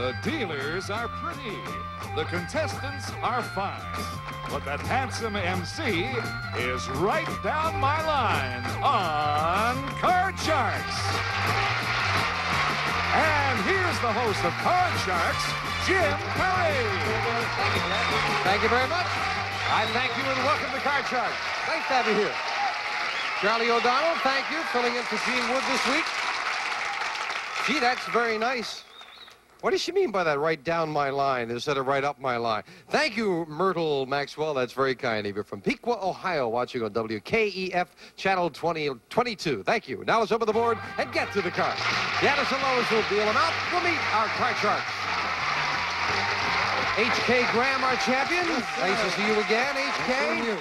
The dealers are pretty. The contestants are fine. But that handsome MC is right down my line on Card Sharks. And here's the host of Card Sharks, Jim Perry. Thank you very much. I thank you and welcome to Card Sharks. Nice to have you here. Charlie O'Donnell, thank you, filling in for Gene Wood this week. Gee, that's very nice. What does she mean by that, right down my line instead of right up my line? Thank you, Myrtle Maxwell. That's very kind of you. From Pequot, Ohio, watching on WKEF Channel 2022. Thank you. Now let's open the board and get to the cards. Janice and Lois will deal them out. We'll meet our Card Sharks. H.K. Graham, our champion. Nice to see you again, H.K.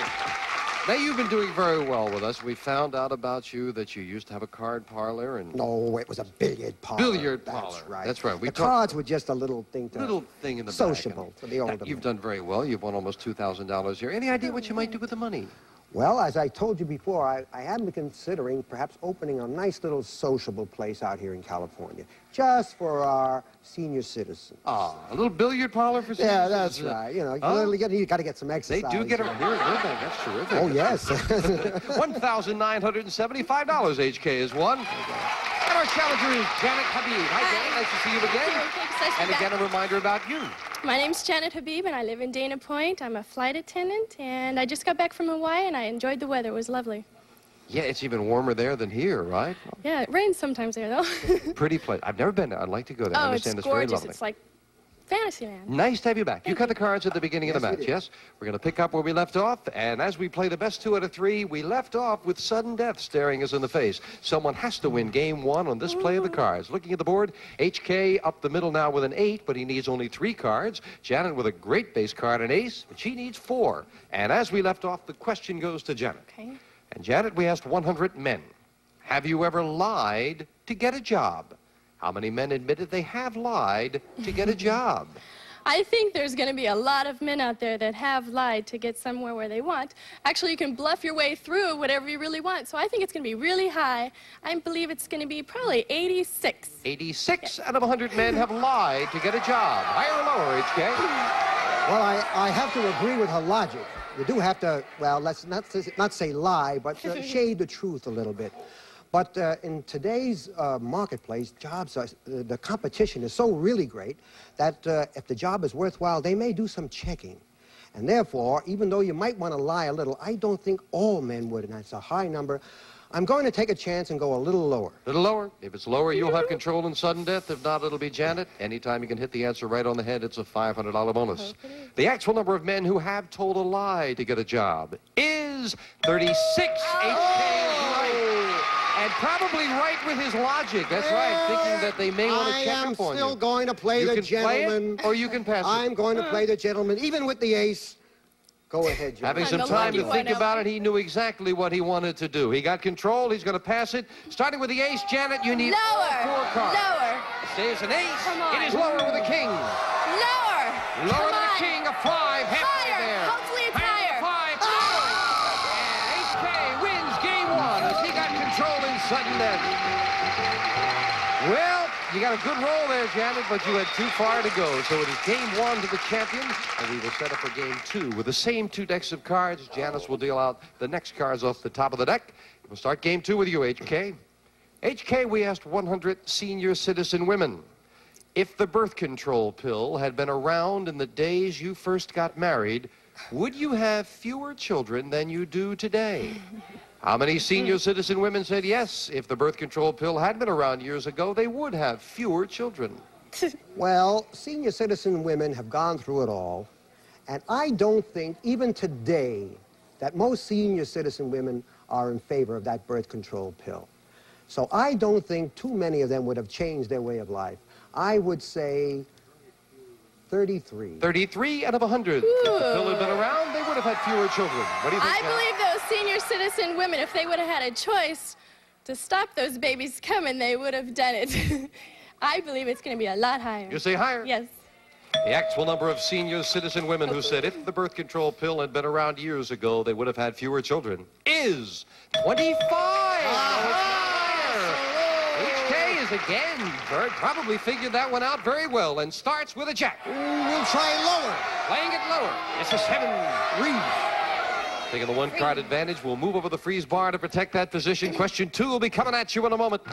Now, you've been doing very well with us. We found out about you that you used to have a card parlor and... No, it was a billiard parlor. Billiard parlor. That's right. That's right. The cards were just a little thing to... Little thing in the sociable back. for the older You've men. done very well. You've won almost $2,000 here. Any idea what you might do with the money? Well, as I told you before, I have been considering perhaps opening a nice little sociable place out here in California, just for our senior citizens. Ah, a little billiard parlor for seniors? Yeah, that's right. You know, you got to get some exercise. They do get around here in Burbank. That's terrific. Oh, yes. $1,975 HK is won. And our challenger is Janet Habib. Hi, Janet. Nice to see you again. And again, a reminder about you. My name's Janet Habib, and I live in Dana Point. I'm a flight attendant, and I just got back from Hawaii, and I enjoyed the weather. It was lovely. Yeah, it's even warmer there than here, right? Yeah, it rains sometimes there, though. Pretty place. I've never been there. I'd like to go there. I Oh, understand it's very gorgeous. lovely. It's like Fantasyland. Nice to have you back. You cut the cards at the beginning of the match, yes? We're going to pick up where we left off, and as we play the best 2 out of 3, we left off with sudden death staring us in the face. Someone has to win game 1 on this play of the cards. Looking at the board, HK up the middle now with an 8, but he needs only 3 cards. Janet with a great base card, an ace, but she needs 4. And as we left off, the question goes to Janet. Okay. And Janet, we asked 100 men, have you ever lied to get a job? How many men admitted they have lied to get a job? I think there's going to be a lot of men out there that have lied to get somewhere where they want. Actually, you can bluff your way through whatever you really want, so I think it's going to be really high. I believe it's going to be probably 86. 86 out of 100 men have lied to get a job. Higher or lower, HK? Well, I have to agree with her logic. You do have to, well, let's not say lie, but shade the truth a little bit. But in today's marketplace, jobs are, the competition is so really great that if the job is worthwhile, they may do some checking. And therefore, even though you might want to lie a little, I don't think all men would, and that's a high number. I'm going to take a chance and go a little lower. A little lower. If it's lower, you'll have control in sudden death. If not, it'll be Janet. Anytime you can hit the answer right on the head, it's a $500 bonus. Okay. The actual number of men who have told a lie to get a job is 36. HK is right. And probably right with his logic. That's right, thinking that they may want to check up on you. I am still going to play the gentleman. Play it, or you can pass it. I'm going to play the gentleman, even with the ace. Go ahead, Joe. Having some time to think about it, he knew exactly what he wanted to do. He got control. He's going to pass it. Starting with the ace, Janet, you need lower. 4 cards. Lower. There's an ace. Come on. It is lower with a king. Lower. Lower than a king, a 5. Halfway Higher. there. Hopefully it's higher. 5. And HK wins game 1 as he got control in sudden death. Well, you got a good roll there, Janet, but you had too far to go. So it is game 1 to the champion, and we will set up for game 2 with the same 2 decks of cards. Janice will deal out the next cards off the top of the deck. We'll start game 2 with you, HK. HK, we asked 100 senior citizen women, if the birth control pill had been around in the days you first got married, would you have fewer children than you do today? How many senior citizen women said yes, if the birth control pill had been around years ago, they would have fewer children? Well, senior citizen women have gone through it all, and I don't think, even today, that most senior citizen women are in favor of that birth control pill. So I don't think too many of them would have changed their way of life. I would say 33. 33 out of 100. If the pill had been around, they would have had fewer children. What do you think, I Janet? believe those senior citizen women, if they would have had a choice to stop those babies coming, they would have done it. I believe it's going to be a lot higher. You say higher? Yes. The actual number of senior citizen women who said if the birth control pill had been around years ago, they would have had fewer children is 25. HK is tries again. Bert probably figured that one out very well and starts with a jack. Ooh, we'll try lower. Playing it lower. It's a 7. Freeze. Taking the one-card advantage, we'll move over the freeze bar to protect that position. Question 2 will be coming at you in a moment.